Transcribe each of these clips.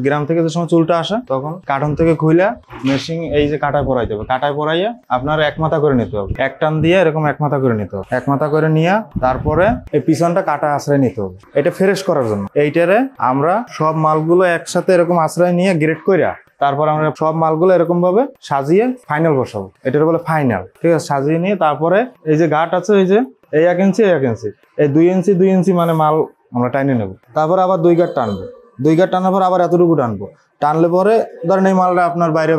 গ্রাম থেকে যে সময় চুলটা আসে তখন কার্টন থেকে খুইলা মেশিন এই যে কাটায় পরাইতে হবে, কাটায় পরাইয়া আপনার এক মাথা করে নিতে হবে, এক টান দিয়ে এরকম এক মাথা করে নিতে হবে, এক মাথা করে নিয়ে তারপরে এই পিছনটা কাটা আশ্রয় নিতে হবে, এটা ফ্রেশ করার জন্য। এইটারে আমরা সব মালগুলো একসাথে এরকম আশ্রয় নিয়ে গ্রেড কইরা তারপর আমরা সব মালগুলো এরকম ভাবে সাজিয়ে ফাইনাল বসাবো, এটার বলে ফাইনাল। ঠিক আছে, সাজিয়ে নিয়ে তারপরে এই যে গাঁট আছে, এই যে এই 1 ইঞ্চি 1 ইঞ্চি, এই 2 ইঞ্চি 2 ইঞ্চি মানে মাল আমরা টাইনে নেবো। তারপর আবার 2 গাঁট টানবো, 2 গাঁট টানার পর আবার এতটুকু টানবো, টানলে পরে ধরেন এই মালটা আপনার বাইরে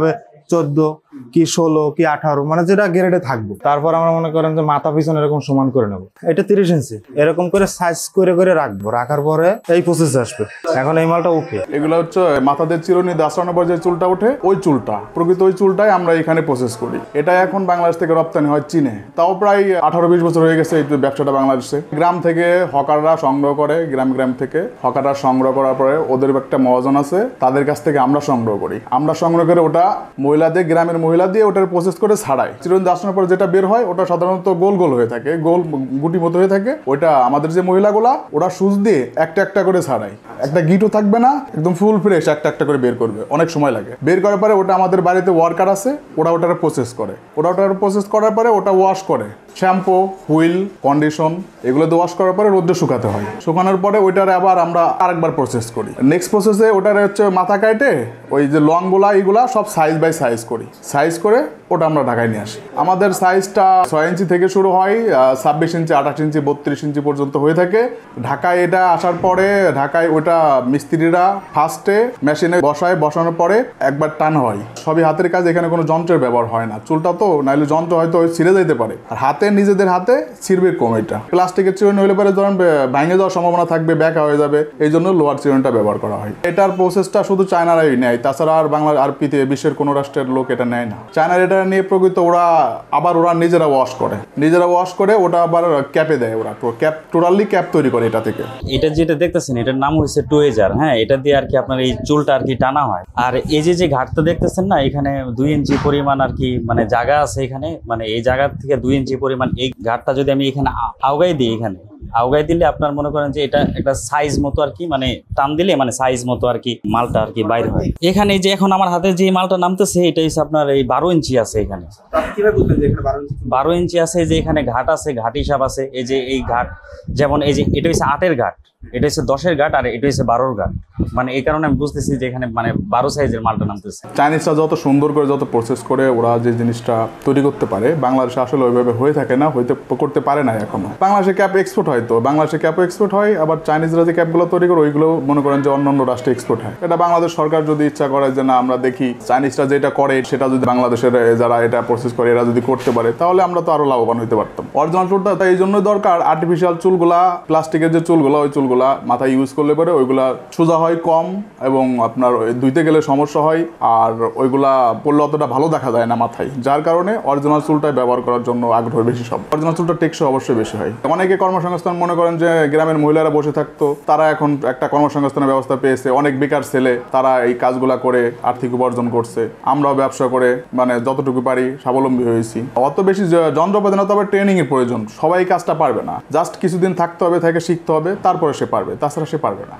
14 কি 16 কি 18 মানে যেটা গ্রেডে থাকবে। তারপর আমরা মনে করেন যে মাথা পিছন এরকম সমান করে নেবো, এটা 30 ইঞ্চি এরকম করে সাইজ করে করে রাখবো, রাখার পরে এই প্রসেস আসবে। এখন এই মালটা ওকে, এগুলো হচ্ছে মাথাদের চিরুনি দাঁড়ানোর পর যে চুলটা ওঠে ওই চুলটা, প্রকৃত ওই চুলটাই আমরা এখানে প্রসেস করি। এটা এখন বাংলাদেশ থেকে রপ্তানি হয় চীনে, তাও প্রায় 18-20 বছর হয়ে গেছে এই ব্যবসাটা বাংলাদেশে। গ্রাম থেকে হকাররা সংগ্রহ করে, গ্রাম থেকে হকাররা সংগ্রহ করার পরে ওদের একটা মহাজন আছে, তাদের কাছ থেকে আমরা সংগ্রহ করি। আমরা সংগ্রহ করে ওটা মহিলাদের, গ্রামের মহিলা দিয়ে ওটার প্রসেস করে ছাড়াই। চিরুনি দাঁড়ানোর পর যেটা বের হয় ওটা সাধারণত গোল গোল হয়ে থাকে, গোল গুটি মতো হয়ে থাকে। ওইটা আমাদের যে মহিলাগুলা ওরা সুচ দিয়ে একটা একটা করে ছাড়াই, একটা গিটও থাকবে না, একদম ফুল ফ্রেশ একটা একটা করে বের করবে, অনেক সময় লাগে। বের করার পরে ওটা আমাদের বাড়িতে ওয়ার্কার আছে, ওটার প্রসেস করে, ওটার প্রসেস করার পরে ওটা ওয়াশ করে, শ্যাম্পু, হুইল, কন্ডিশন এগুলো দিয়ে ওয়াশ করার পরে রোদ্রে শুকাতে হয়। শুকানোর পরে ওইটার আবার আমরা আরেকবার প্রসেস করি। নেক্সট প্রসেসে ওটার হচ্ছে মাথা কাটে ওই যে লংগুলা এইগুলা সব সাইজ বাই সাইজ করি, সাইজ করে ওটা আমরা ঢাকায় নিয়ে আসি। আমাদের সাইজটা 6 ইঞ্চি থেকে শুরু হয়, 26 ইঞ্চি, 28 ইঞ্চি, 32 ইঞ্চি পর্যন্ত হয়ে থাকে। ঢাকায় এটা আসার পরে ঢাকায় ওটা মিস্ত্রিরা ফার্স্টে মেশিনে বসানোর পরে একবার টান হয়। সবই হাতের কাজ, এখানে কোনো যন্ত্রের ব্যবহার হয় না। চুলটা তো নাইলে যন্ত্র হয়তো ছিঁড়ে যেতে পারে, আর হাতে নিজেদের হাতে ছিঁড়বে কম। এটা প্লাস্টিকের চিরুনি হলে পরে ধরেন ভেঙে যাওয়ার সম্ভাবনা থাকবে, ব্যাকা হয়ে যাবে, এই জন্য লোহার চিরুনিটা ব্যবহার করা হয়। এটার প্রসেসটা শুধু চায়নারাই নেয়, তাছাড়া আর বাংলা আর বিশ্বের কোনো রাষ্ট্রের লোক এটা নেয় না। চায়নার এটা নিয়ে প্রকৃত ওরা নিজেরা ওয়াশ করে ওটা আবার ক্যাপে দেয়, ওরা ক্যাপ টোটালি ক্যাপ তৈরি করে এটা থেকে। এটা যেটা দেখতেছেন এটার নাম হচ্ছে টুয়েজার। হ্যাঁ, এটা দিয়ে আর কি আপনার এই চুলটা আর কি টানা হয়। আর এই যে ঘাটটা দেখতেছেন না, এখানে 2 ইঞ্চি পরিমাণ আর কি মানে জায়গা আছে এখানে, মানে এই জায়গা থেকে 2 ইঞ্চি পরিমাণ এই ঘাটটা যদি আমি এখানে আউগাই দিই, এখানে আউগাই দিলে আপনার মনে করেন যে এটা একটা সাইজ মতো আর কি, মানে টান দিলে মানে সাইজ মতো আর কি মালটা আর কি বাইরে হয়। এখানে যে এখন আমার হাতে যে মালটা নামতেছে এটা হচ্ছে আপনার এই 12 ইঞ্চি আছে এখানে। 12 ইঞ্চি আছে, যে এখানে ঘাট আছে, ঘাট হিসাব আছে। এই যে এই ঘাট যেমন এই যে এটা হচ্ছে 8-এর ঘাট, এটা হচ্ছে 10-এর ঘাট, আর এটা হচ্ছে 12-র ঘাট। মানে এই কারণে আমি বুঝতেছি যে এখানে মানে 12 সাইজের মালটা নামতেছে। চাইনিজরা যত সুন্দর করে যত প্রসেস করে ওরা যে জিনিসটা তৈরি করতে পারে, বাংলাদেশে আসলে ওইভাবে হয়ে থাকে না, করতে পারে না এখনো। বাংলাদেশে ক্যাপ এক্সপোর্ট হয়, তো বাংলাদেশে ক্যাপও এক্সপোর্ট হয়, আবার চাইনিজরা যে ক্যাপগুলো তৈরি করে ওইগুলো মনে করেন যে অন্যান্য রাষ্ট্রে এক্সপোর্ট হয়। এটা বাংলাদেশ সরকার যদি ইচ্ছা করে যে না আমরা দেখি চাইনিজরা যেটা করে সেটা যদি বাংলাদেশের যারা এটা প্রসেস করে এরা যদি করতে পারে, তাহলে আমরা তো আরো লাভবান হইতে পারতাম। অরিজিনাল চুলটা এই জন্য দরকার, আর্টিফিশিয়াল চুলগুলা, প্লাস্টিকের যে চুলগুলো ওই চুলগুলা মাথায় ইউজ করলে পরে ওইগুলা সোজা হয় কম, এবং আপনার ধুইতে গেলে সমস্যা হয়, আর ওইগুলা পড়লে অতটা ভালো দেখা যায় না মাথায়, যার কারণে অরিজিনাল চুলটাই ব্যবহার করার জন্য আগ্রহ বেশি সব। অরিজিনাল চুলটা টেকসই অবশ্যই বেশি হয়। অনেকে কর্মসংস্থান মনে করেন যে গ্রামের মহিলারা বসে থাকতো, তারা এখন একটা কর্মসংস্থানের ব্যবস্থা পেয়েছে। অনেক বেকার ছেলে তারা এই কাজগুলা করে আর্থিক উপার্জন করছে। আমরাও ব্যবসা করে মানে যতটুকু পারি স্বাবলম্বী হয়েছি। অত বেশি যন্ত্রপাতি না, তবে ট্রেনিং এর প্রয়োজন। সবাই কাজটা পারবে না, জাস্ট কিছুদিন থাকতে হবে, থেকে শিখতে হবে, তারপরে সে পারবে, তাছাড়া সে পারবে না।